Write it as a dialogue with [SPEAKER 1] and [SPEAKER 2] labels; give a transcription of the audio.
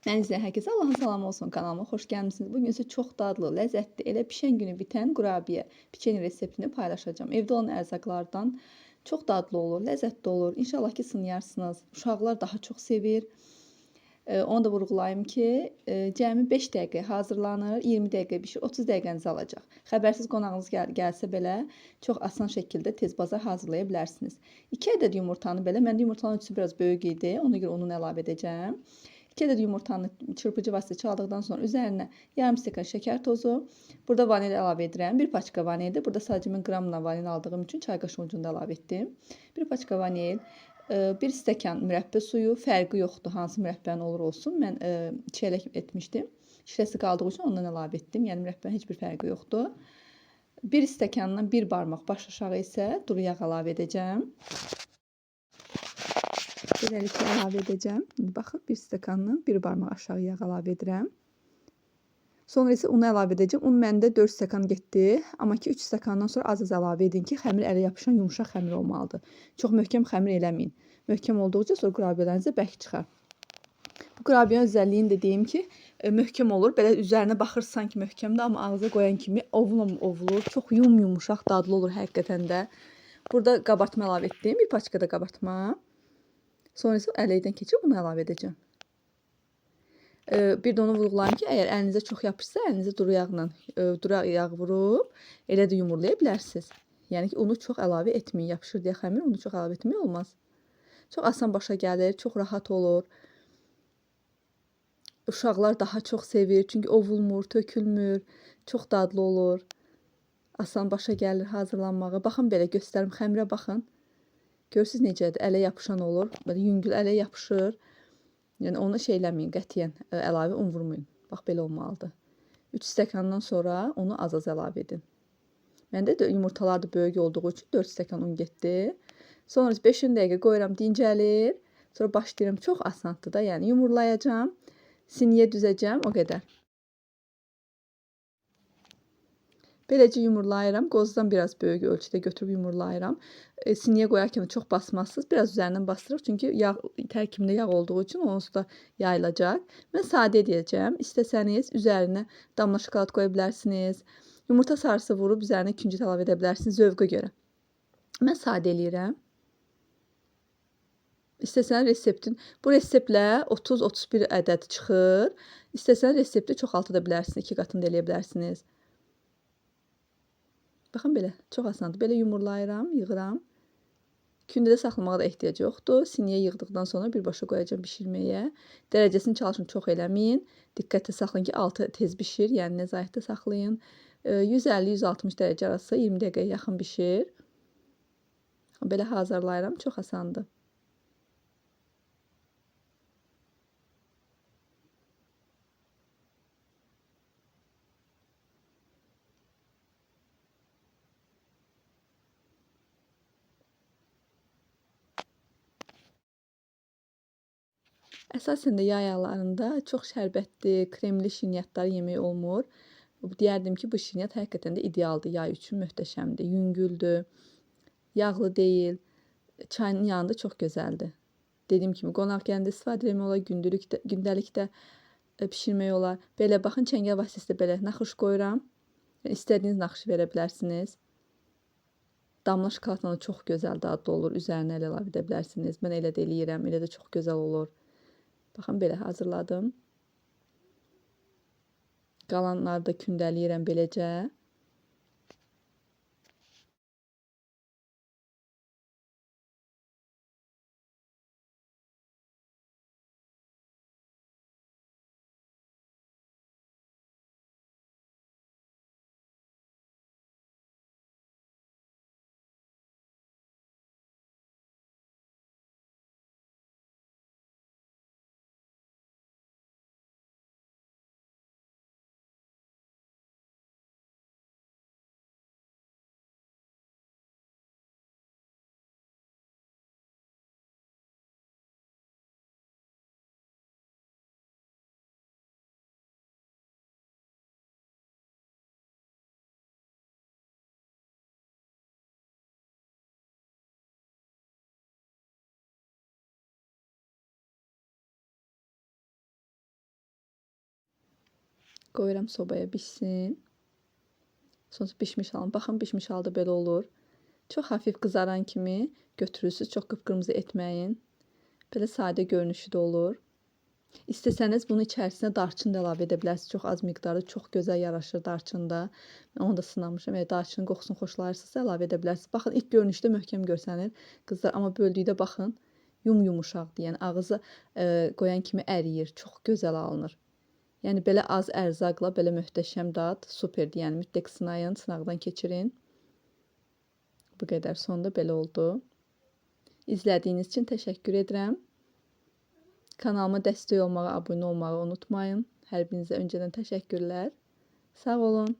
[SPEAKER 1] Məni izləyən hər kəsə Allahın salamı olsun, kanalıma xoş gəlmisiniz. Bugün isə çox dadlı, ləzzətli, elə pişən günü bitən qurabiyə, peçeni reseptini paylaşacağım. Evdə olan ərzaqlardan çox dadlı olur, ləzzətli olur. İnşallah ki, sınayarsınız. Uşaqlar daha çox sevir. Onu da vurğulayım ki, cəmi 5 dəqiqə hazırlanır, 20 dəqiqə bişir, 30 dəqiqənizi alacaq. Xəbərsiz qonağınız gəlsə belə çox asan şəkildə tez-bazar hazırlaya bilərsiniz. 2 ədəd yumurtanı belə, məndə yumurtanın ölçüsü biraz böyük idi, ona görə ununu əlavə edəcəm. 2 ədəd yumurtanı çırpıcı vasitə çaldıqdan sonra üzərinə yarım stəkan şəkər tozu, burada vanil əlavə edirəm. 1 paçka vanildir. Burada sadəcə mən qramla vanil aldığım üçün çay qaşığı ucunda əlavə etdim. 1 paçka vanil, 1 stəkan mürəbbə suyu, fərqi yoxdur hansı mürəbbənin olur olsun. Mən çeyrək etmişdim. Şirəsi qaldığı üçün ondan əlavə etdim. Yəni mürəbbənin heç bir fərqi yoxdur. 1 stəkandan 1 barmaq baş aşağı isə duru yağ əlavə edəcəm. Beləliklə əlavə edəcəm. Baxın, 1 stəkandan 1 barmaq aşağı yağ əlavə edirəm. Sonra isə unu əlavə edəcəm. Un məndə 4 stəkan getdi. Amma ki 3 stəkandan sonra az-az əlavə edin ki, xəmir ələ yapışan yumşaq xəmir olmalıdır. Çox möhkəm xəmir eləməyin. Möhkəm olduqca sonra qurabiyələrinizə bərk çıxar. Bu qurabiyyənin özəlliyini də deyim ki, möhkəm olur. Belə üzərinə baxırsan ki, möhkəmdir, amma ağza qoyan kimi ovulur. Çox yumşaq, dadlı olur həqiqətən də. Burada qabartma əlavə etdim. 1 paçka da qabartma. Sonra isə əleydən keçirib bunu əlavə edəcəm. Bir də onu vurğulayım ki, əgər əlinizə çox yapışsa, əlinizə duru yağ vurub elə də yumurlaya bilərsiniz. Yəni ki, unu çox əlavə etməyin. Yapışır deyə xəmir, unu çox əlavə etmək olmaz. Çox asan başa gəlir, çox rahat olur. Uşaqlar daha çox sevir, çünki ovulmur, tökülmür, çox dadlı olur. Asan başa gəlir hazırlanmağı. Baxın belə göstərim, xəmirə baxın. Görürsünüz necədir? Ələ yapışan olur. Belə yüngül ələ yapışır. Yəni onu eləməyin, qətiyyən əlavə un vurmayın. Bax belə olmalıdır. 3 stəkandan sonra onu az-az əlavə edin. Məndə də yumurtalar da böyük olduğu üçün 4 stəkan un getdi. Sonra 5-10 dəqiqə qoyuram, dincəlir. Sonra başlayıram. Çox asandır da, yəni yumurlayacağam. Siniyə düzəcəm, o qədər. Beləcə yumurlayıram. Qozdan biraz böyük ölçüdə götürüb yumurlayıram. Siniyə qoyarkən çox basmazsınız. Biraz üzərindən bastırıb, çünki yağ, tərkibində yağ olduğu üçün onsuz da yayılacaq. Mən sadə edəcəm. İstəsəniz üzərinə damla şokolad qoya bilərsiniz. Yumurta sarısı vurub üzərinə küncüt əlavə edə bilərsiniz zövqə görə. Mən sadə eləyirəm. İstəsəniz reseptin, bu reseptlə 30-31 ədəd çıxır. İstəsəniz resepti çoxaltıda bilərsiniz, 2 qatını da eləyə bilərsiniz. Baxın belə, çox asandır. Belə yumurlayıram, yığıram. Kündədə saxlamağa da ehtiyac yoxdur. Siniyə yığdıqdan sonra birbaşa qoyacağım bişirməyə. Dərəcəsini çalışın çox eləməyin. Diqqətlə saxlayın ki, altı tez bişir, yəni nəzarətdə saxlayın. 150-160 dərəcə arası 20 dəqiqəyə yaxın bişir. Belə hazırlayıram, çox asandır. Əsasən də yay aylarında çox şərbətli, kremli şirniyyatlar yemək olmur. Deyərdim ki, bu şirniyyat həqiqətən də idealdır, yay üçün möhtəşəmdir, yüngüldür, yağlı deyil, çayın yanında çox gözəldir. Dediyim kimi, qonaq gələndə istifadə etmək olar, gündəlikdə pişirmək olar. Belə baxın, çəngəl vasitəsilə belə naxış qoyuram. İstədiyiniz naxışı verə bilərsiniz. Damla şokoladla da çox gözəl dadlı olur, üzərinə əl əlavə edə bilərsiniz. Mən elə də eləyirəm, elə də çox gözəl olur. Baxın, belə hazırladım. Qalanları da kündələyirəm beləcə. Qoyuram sobaya bişsin. Sonra bişmiş halım. Baxın, bişmiş halda belə olur. Çox hafif qızaran kimi götürürsüz. Çox qıpqırmızı etməyin. Belə sadə görünüşü də olur. İstəsəniz bunun içərisinə darçın da əlavə edə bilərsiniz. Çox az miqdarda çox gözəl yaraşır darçın da. Mən onu da sınamışam. Əgər darçının qoxusunu xoşlayırsınızsa əlavə edə bilərsiniz. Baxın, ilk görünüşdə möhkəm görsənir qızlar, amma böldükdə baxın, yumuşaqdır. Yəni ağıza qoyan kimi əriyir. Çox gözəl alınır. Yəni belə az ərzaqla belə möhtəşəm dad superdir. Yəni mütləq sınayın, sınaqdan keçirin. Bu qədər. Sonda belə oldu. İzlədiyiniz üçün təşəkkür edirəm. Kanalıma dəstək olmağı, abunə olmağı unutmayın. Hər birinizə öncədən təşəkkürlər. Sağ olun.